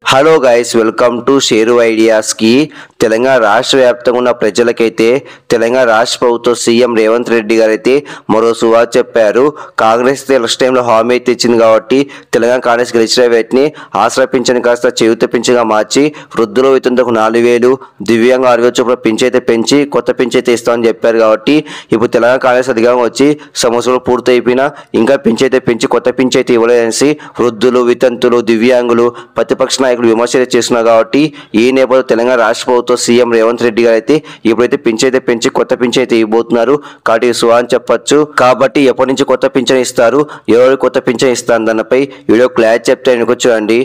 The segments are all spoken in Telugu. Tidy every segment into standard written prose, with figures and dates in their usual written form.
హలో గైస్, వెల్కమ్ టు షేరు ఐడియాస్కి. తెలంగాణ రాష్ట్ర వ్యాప్తంగా ఉన్న ప్రజలకైతే తెలంగాణ రాష్ట్ర ప్రభుత్వం సీఎం రేవంత్ రెడ్డి గారు అయితే మరో సువా చెప్పారు. కాంగ్రెస్ ఎలక్షన్ టైంలో హామీ అయితే ఇచ్చింది కాబట్టి తెలంగాణ కాంగ్రెస్ గెలిచిన వేటిని ఆసరా పింఛన్ కాస్త చేయూత పింఛన్గా మార్చి వృద్ధుల వేతనకు 4,000, దివ్యాంగ 6,000 చొప్పున పింఛన్ అయితే పెంచి కొత్త పింఛన్ అయితే ఇస్తామని చెప్పారు. కాబట్టి ఇప్పుడు తెలంగాణ కాంగ్రెస్ అధికారం వచ్చి సంవత్సరాలు పూర్తయిపోయినా ఇంకా పింఛన్ అయితే పెంచి కొత్త పింఛన్ అయితే ఇవ్వలేదనేసి వృద్ధులు, వితంతులు, దివ్యాంగులు, ప్రతిపక్ష నాయకులు విమర్శలు చేస్తున్నారు. కాబట్టి ఈ నేపథ్యంలో తెలంగాణ రాష్ట్ర ప్రభుత్వం సీఎం రేవంత్ రెడ్డి గారు అయితే ఇప్పుడైతే పింఛన్ అయితే పెంచి కొత్త పింఛన్ అయితే ఇవ్వబోతున్నారు. కాబట్టి సువా అని చెప్పొచ్చు. కాబట్టి ఎప్పటి నుంచి కొత్త పింఛన్ ఇస్తారు, ఎవరు కొత్త పింఛన్ ఇస్తారు దానిపై వీడియో క్లారిటీ చెప్తే చూడండి.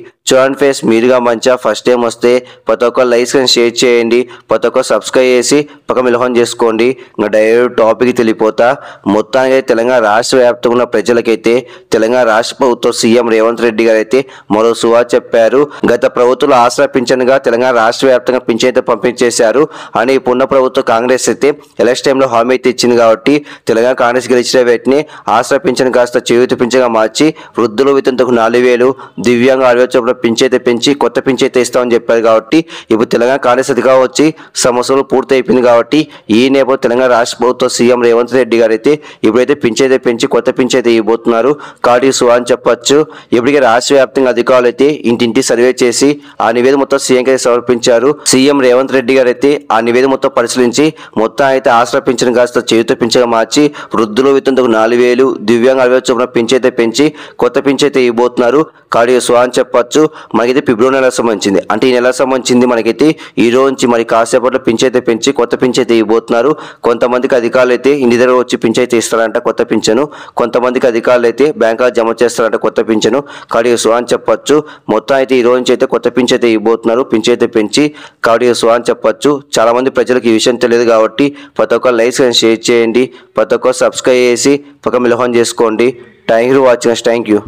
ఫేస్ మీరుగా మంచిగా ఫస్ట్ టైం వస్తే ప్రతి ఒక్క లైక్స్ అండ్ షేర్ చేయండి, ప్రతి ఒక్క సబ్స్క్రైబ్ చేసి పక్క మిలహం చేసుకోండి. ఇంకా డైరెక్ట్ టాపిక్ తెలిపోతా. మొత్తానికి తెలంగాణ రాష్ట్ర వ్యాప్తంగా ఉన్న ప్రజలకైతే తెలంగాణ రాష్ట్ర ప్రభుత్వం సీఎం రేవంత్ రెడ్డి గారు అయితే మరో సువా చెప్పారు. గత ప్రభుత్వంలో ఆసరా పింఛన్గా తెలంగాణ రాష్ట్ర వ్యాప్తంగా పింఛన్ అయితే పంపించేశారు అని ఇప్పుడున్న ప్రభుత్వం కాంగ్రెస్ అయితే ఎలక్షన్ టైంలో హామీ అయితే ఇచ్చింది. కాబట్టి తెలంగాణ కాంగ్రెస్ గెలిచిన వేటిని ఆసరా పింఛన్ కాస్త చేయూత పింఛన్గా మార్చి వృద్ధుల వేతనకు 4,000, దివ్యాంగ 6,000 చొప్పున పింఛన్ అయితే పెంచి కొత్త పింఛన్ అయితే ఇస్తామని చెప్పారు. కాబట్టి ఇప్పుడు తెలంగాణ కాంగ్రెస్ అధికారం వచ్చి సంవత్సరాలు పూర్తి అయిపోయింది. కాబట్టి ఈ నేపథ్యంలో తెలంగాణ రాష్ట్ర ప్రభుత్వం సీఎం రేవంత్ రెడ్డి గారు అయితే ఇప్పుడైతే పింఛన్ అయితే పెంచి కొత్త పింఛన్ అయితే ఇవ్వబోతున్నారు. కాబట్టి సువా అని చెప్పొచ్చు. ఇప్పటికే రాష్ట్ర వ్యాప్తంగా అధికారులు అయితే ఇంటింటి సర్వే చేసి ఆ నివేదిక మొత్తం సీఎం అయితే సమర్పించారు. సీఎం రేవంత్ రెడ్డి గారు అయితే ఆ నివేదిక మొత్తం పరిశీలించి మొత్తం అయితే ఆసరా పింఛన్ కాస్త చేయూత పింఛన్గా మార్చి వృద్ధుల వేతనకు 4,000, దివ్యాంగ 6,000 చొప్పున పింఛన్ అయితే పెంచి కొత్త పింఛన్ అయితే ఇవ్వబోతున్నారు. కాబట్టి సువా అని చెప్పొచ్చు. మనకైతే ఫిబ్రవరి నెల సంబంధించింది, అంటే ఈ నెల సంబంధించింది మనకైతే ఈ రోజు నుంచి మరి కాసేపట్లో పింఛన్ అయితే పెంచి కొత్త పింఛన్ అయితే ఇవ్వబోతున్నారు. కొంతమందికి అధికారులు అయితే ఇంటి దగ్గర వచ్చి పింఛన్ అయితే ఇస్తారంట కొత్త పింఛను, కొంతమందికి అధికారులు అయితే బ్యాంకులో జమ చేస్తారంట కొత్త పింఛను. కాబట్టి సువా అని చెప్పొచ్చు. మొత్తం అయితే ఈ రోజు నుంచి అయితే కొత్త పింఛన్ అయితే ఇవ్వబోతున్నారు, పింఛన్ అయితే పెంచి. కాబట్టి సువా అని చెప్పొచ్చు. చాలా మంది ప్రజలకు ఈ విషయం తెలియదు కాబట్టి ప్రతి ఒక్క లైక్స్ అండ్ షేర్ చేయండి, ప్రతి ఒక్క సబ్స్క్రైబ్ చేసి పక్క మిలహం చేసుకోండి. Thank you for watching. Thank you.